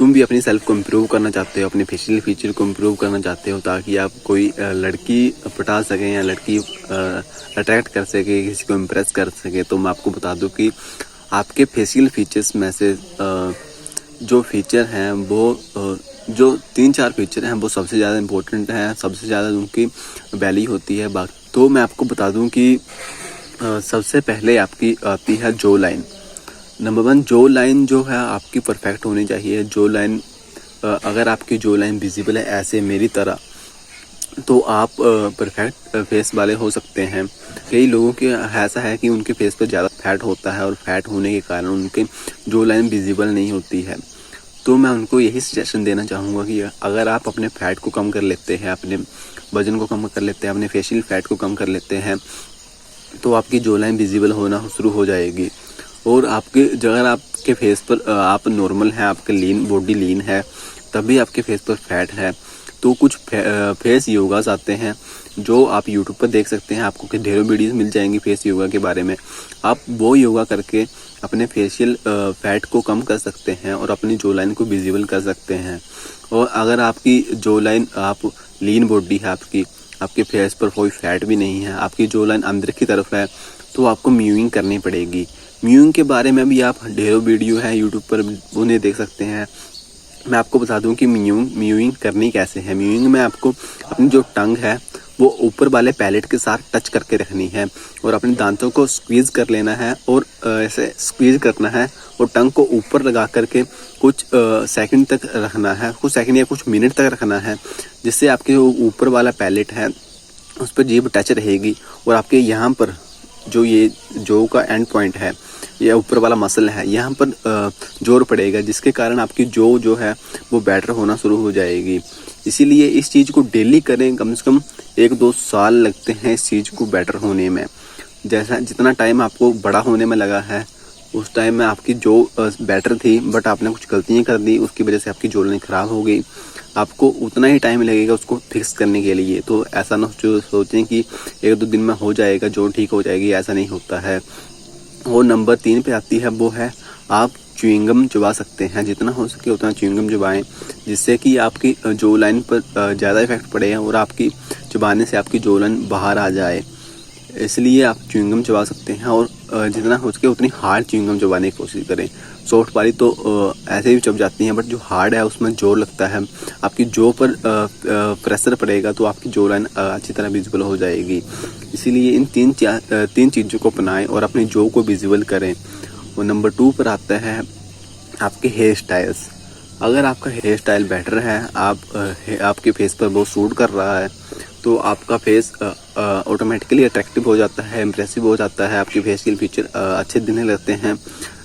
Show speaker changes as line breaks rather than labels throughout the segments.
तुम भी अपनी सेल्फ को इम्प्रूव करना चाहते हो, अपने फेशियल फीचर को इम्प्रूव करना चाहते हो ताकि आप कोई लड़की पटा सकें या लड़की अट्रैक्ट कर सके, किसी को इम्प्रेस कर सके, तो मैं आपको बता दूं कि आपके फेशियल फीचर्स में से जो फीचर हैं वो जो 3-4 फीचर हैं वो सबसे ज़्यादा इम्पोर्टेंट हैं, सबसे ज़्यादा उनकी वैल्यू होती है। तो मैं आपको बता दूं कि सबसे पहले आपकी आती है जो लाइन। नंबर 1, जो लाइन जो है आपकी परफेक्ट होनी चाहिए। जो लाइन अगर आपकी जो लाइन विजिबल है ऐसे मेरी तरह, तो आप परफेक्ट फेस वाले हो सकते हैं। कई लोगों के ऐसा है कि उनके फेस पर ज़्यादा फैट होता है और फैट होने के कारण उनके जो लाइन विजिबल नहीं होती है। तो मैं उनको यही सजेशन देना चाहूँगा कि अगर आप अपने फैट को कम कर लेते हैं, अपने वजन को कम कर लेते हैं, अपने फेशियल फैट को कम कर लेते हैं, तो आपकी जो लाइन विजिबल होना शुरू हो जाएगी। और अगर आपके फेस पर आप नॉर्मल हैं, आपके लीन बॉडी लीन है, तभी आपके फेस पर फैट है, तो कुछ फेस योगास आते हैं जो आप यूट्यूब पर देख सकते हैं। आपको ढेरों वीडियोस मिल जाएंगी फेस योगा के बारे में। आप वो योगा करके अपने फेशियल फैट को कम कर सकते हैं और अपनी जो लाइन को विजिबल कर सकते हैं। और अगर आपकी जो लाइन आप लीन बॉडी है, आपके फेस पर कोई फैट भी नहीं है, आपकी जो लाइन अंदर की तरफ है, तो आपको म्यूइंग करनी पड़ेगी। म्यूइंग के बारे में भी आप ढेरों वीडियो है यूट्यूब पर, उन्हें देख सकते हैं। मैं आपको बता दूं कि म्यूइंग करनी कैसे है। म्यूइंग में आपको अपनी जो टंग है वो ऊपर वाले पैलेट के साथ टच करके रखनी है और अपने दांतों को स्क्वीज कर लेना है और ऐसे स्क्वीज करना है और टंग को ऊपर लगा करके कुछ सेकंड तक रखना है, कुछ सेकंड या कुछ मिनट तक रखना है, जिससे आपके ऊपर वाला पैलेट है उस पर जीभ टच रहेगी और आपके यहाँ पर ये जो का एंड पॉइंट है या ऊपर वाला मसल है, यहाँ पर जोर पड़ेगा, जिसके कारण आपकी जो है वो बेटर होना शुरू हो जाएगी। इसीलिए इस चीज़ को डेली करें। कम से कम 1-2 साल लगते हैं इस चीज़ को बेटर होने में। जितना टाइम आपको बड़ा होने में लगा है, उस टाइम में आपकी जो बेटर थी, बट आपने कुछ गलतियाँ कर दी, उसकी वजह से आपकी जो लाइन ख़राब हो गई। आपको उतना ही टाइम लगेगा उसको फिक्स करने के लिए। तो ऐसा ना सोचें कि 1-2 दिन में हो जाएगा, जो ठीक हो जाएगी, ऐसा नहीं होता है। और नंबर 3 पे आती है, वो है आप च्युइंगम चबा सकते हैं। जितना हो सके उतना च्युइंगम चबाएं, जिससे कि आपकी जो लाइन पर ज़्यादा इफेक्ट पड़े और आपकी चबाने से आपकी जो लाइन बाहर आ जाए। इसलिए आप च्युइंगम चबा सकते हैं और जितना हो सके उतनी हार्ड च्युइंगम चबाने की कोशिश करें। सॉफ्ट वाली तो ऐसे ही चब जाती हैं, बट जो हार्ड है उसमें जोर लगता है। आपकी जो पर प्रेशर पड़ेगा तो आपकी जो लाइन अच्छी तरह विजिबल हो जाएगी। इसीलिए इन तीन चीज़ों को अपनाएं और अपनी जो को विजिबल करें। और नंबर 2 पर आता है आपके हेयर स्टाइल्स। अगर आपका हेयर स्टाइल बेटर है, आपके फेस पर वो सूट कर रहा है, तो आपका फेस ऑटोमेटिकली अट्रैक्टिव हो जाता है, इम्प्रेसिव हो जाता है, आपके फेशियल फीचर अच्छे दिखने लगते हैं।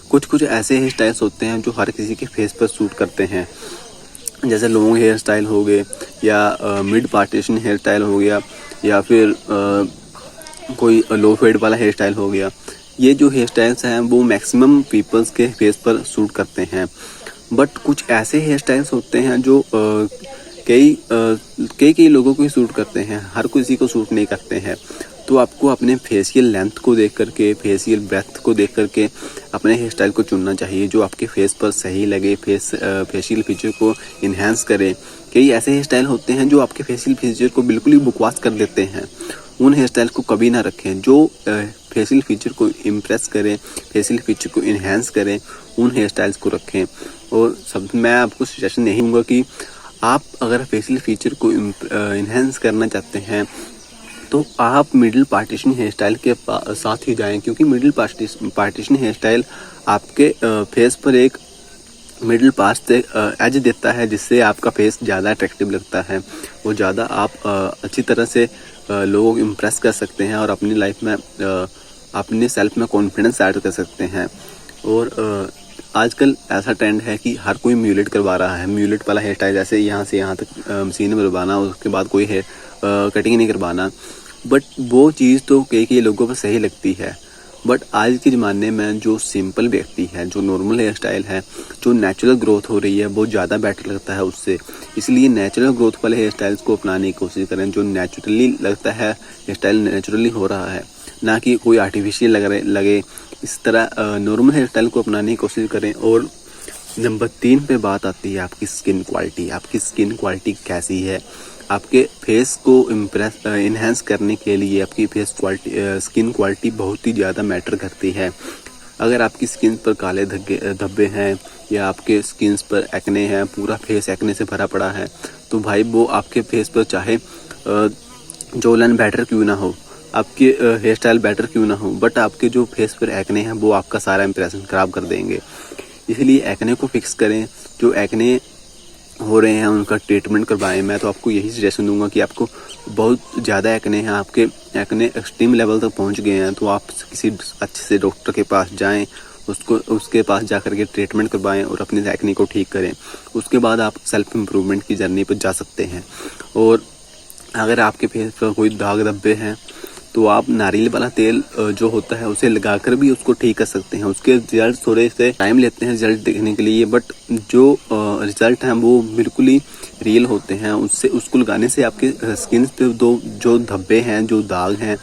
कुछ ऐसे हेयर स्टाइल्स होते हैं जो हर किसी के फेस पर सूट करते हैं, जैसे लॉन्ग हेयर स्टाइल हो गए या मिड पार्टीशन हेयर स्टाइल हो गया या फिर कोई लो फेड वाला हेयर स्टाइल हो गया। ये जो हेयर स्टाइल्स हैं वो मैक्सिमम पीपल्स के फेस पर सूट करते हैं। बट कुछ ऐसे हेयर स्टाइल्स होते हैं जो कई लोगों को ही सूट करते हैं, हर किसी को सूट नहीं करते हैं। तो आपको अपने फेशियल लेंथ को देख करके, फेशियल ब्रेथ को देख करके अपने हेयर स्टाइल को चुनना चाहिए जो आपके फेस पर सही लगे, फेशियल फीचर को इन्हेंस करे। कई ऐसे हेयर स्टाइल होते हैं जो आपके फेशियल फीचर को बिल्कुल ही बकवास कर देते हैं। उन हेयर स्टाइल को कभी ना रखें। जो फेशियल फीचर को इम्प्रेस करें, फेशियल फीचर को इन्हेंस करें, उन हेयर स्टाइल्स को रखें। और मैं आपको सजेशन नहीं दूंगा कि आप अगर फेशियल फीचर को इन्हेंस करना चाहते हैं तो आप मिडिल पार्टीशन हेयर स्टाइल के साथ ही जाएं, क्योंकि मिडिल पार्टीशन हेयर स्टाइल आपके फेस पर एक मिडिल पास से एज देता है, जिससे आपका फेस ज़्यादा अट्रैक्टिव लगता है और ज़्यादा आप अच्छी तरह से लोगों को इम्प्रेस कर सकते हैं और अपनी लाइफ में अपने सेल्फ में कॉन्फिडेंस ऐड कर सकते हैं। और आजकल ऐसा ट्रेंड है कि हर कोई म्यूलेट करवा रहा है। म्यूलेट वाला हेयर स्टाइल, जैसे यहाँ से यहाँ तक मशीन में करवाना, उसके बाद कोई हेयर कटिंग नहीं करवाना। बट वो चीज़ तो कई लोगों पर सही लगती है, बट आज के ज़माने में जो सिंपल व्यक्ति है, जो नॉर्मल हेयर स्टाइल है, जो नेचुरल ग्रोथ हो रही है, वो ज़्यादा बेटर लगता है उससे। इसलिए नेचुरल ग्रोथ वाले हेयर स्टाइल्स को अपनाने की कोशिश करें, जो नेचुरली लगता है, हेयर स्टाइल नेचुरली हो रहा है, ना कि कोई आर्टिफिशियल लगे। इस तरह नॉर्मल हेयर स्टाइल को अपनाने की कोशिश करें। और नंबर 3 पे बात आती है आपकी स्किन क्वालिटी। आपकी स्किन क्वालिटी कैसी है? आपके फेस को इन्हेंस करने के लिए आपकी फेस क्वालिटी स्किन क्वालिटी बहुत ही ज़्यादा मैटर करती है। अगर आपकी स्किन पर काले धब्बे हैं या आपके स्किन पर एक्ने हैं, पूरा फेस एक्ने से भरा पड़ा है, तो भाई वो आपके फेस पर चाहे जो लाइन बेटर क्यों ना हो, आपके हेयर स्टाइल बेटर क्यों ना हो, बट आपके जो फेस पर एक्ने हैं वो आपका सारा इंप्रेशन खराब कर देंगे। इसलिए एक्ने को फिक्स करें। जो एक्ने हो रहे हैं उनका ट्रीटमेंट करवाएं। मैं तो आपको यही सजेशन दूंगा कि आपको बहुत ज़्यादा एक्ने हैं, आपके एक्ने एक्सट्रीम लेवल तक पहुंच गए हैं, तो आप किसी अच्छे से डॉक्टर के पास जाएं, उसके पास जाकर के ट्रीटमेंट करवाएं और अपने एक्ने को ठीक करें। उसके बाद आप सेल्फ इम्प्रूवमेंट की जर्नी पर जा सकते हैं। और अगर आपके फेस पर कोई दाग धब्बे हैं तो आप नारियल वाला तेल जो होता है उसे लगाकर भी उसको ठीक कर सकते हैं। उसके रिजल्ट थोड़े से टाइम लेते हैं रिजल्ट देखने के लिए, बट जो रिजल्ट हैं वो बिल्कुल ही रियल होते हैं। उसको लगाने से आपके स्किन पे जो धब्बे हैं, जो दाग हैं,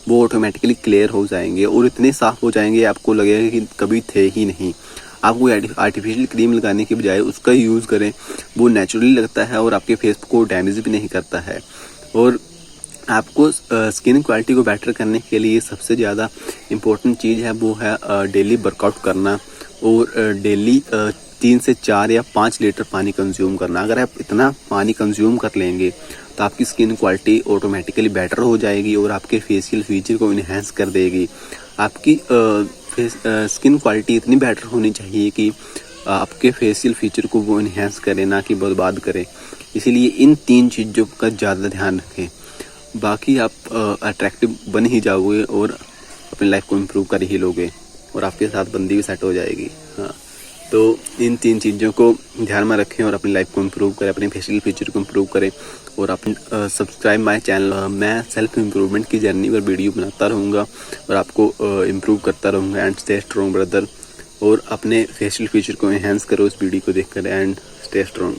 वो ऑटोमेटिकली क्लियर हो जाएंगे और इतने साफ हो जाएंगे आपको लगेगा कि कभी थे ही नहीं। आप कोई आर्टिफिशियल क्रीम लगाने के बजाय उसका यूज़ करें, वो नेचुरली लगता है और आपके फेस को डैमेज भी नहीं करता है। और आपको स्किन क्वालिटी को बेटर करने के लिए सबसे ज़्यादा इम्पोर्टेंट चीज़ है वो है डेली वर्कआउट करना और डेली 3 से 4 या 5 लीटर पानी कंज्यूम करना। अगर आप इतना पानी कंज्यूम कर लेंगे तो आपकी स्किन क्वालिटी ऑटोमेटिकली बेटर हो जाएगी और आपके फेशियल फीचर को इन्हेंस कर देगी। आपकी स्किन क्वालिटी इतनी बेटर होनी चाहिए कि आपके फेशियल फीचर को वो इन्हेंस करे, ना कि बर्बाद करे। इसीलिए इन 3 चीज़ों का ज़्यादा ध्यान रखें, बाकी आप अट्रैक्टिव बन ही जाओगे और अपनी लाइफ को इम्प्रूव कर ही लोगे और आपके साथ बंदी भी सेट हो जाएगी। हाँ, तो इन 3 चीज़ों को ध्यान में रखें और अपनी लाइफ को इम्प्रूव करें, अपने फेशियल फीचर को इम्प्रूव करें और अपने सब्सक्राइब माय चैनल। मैं सेल्फ इम्प्रूवमेंट की जर्नी पर वीडियो बनाता रहूँगा और आपको इम्प्रूव करता रहूँगा। एंड स्टे स्ट्रॉन्ग ब्रदर, और अपने फेशियल फीचर को एनहांस करो इस वीडियो को देखकर एंड स्टे स्ट्रॉन्ग।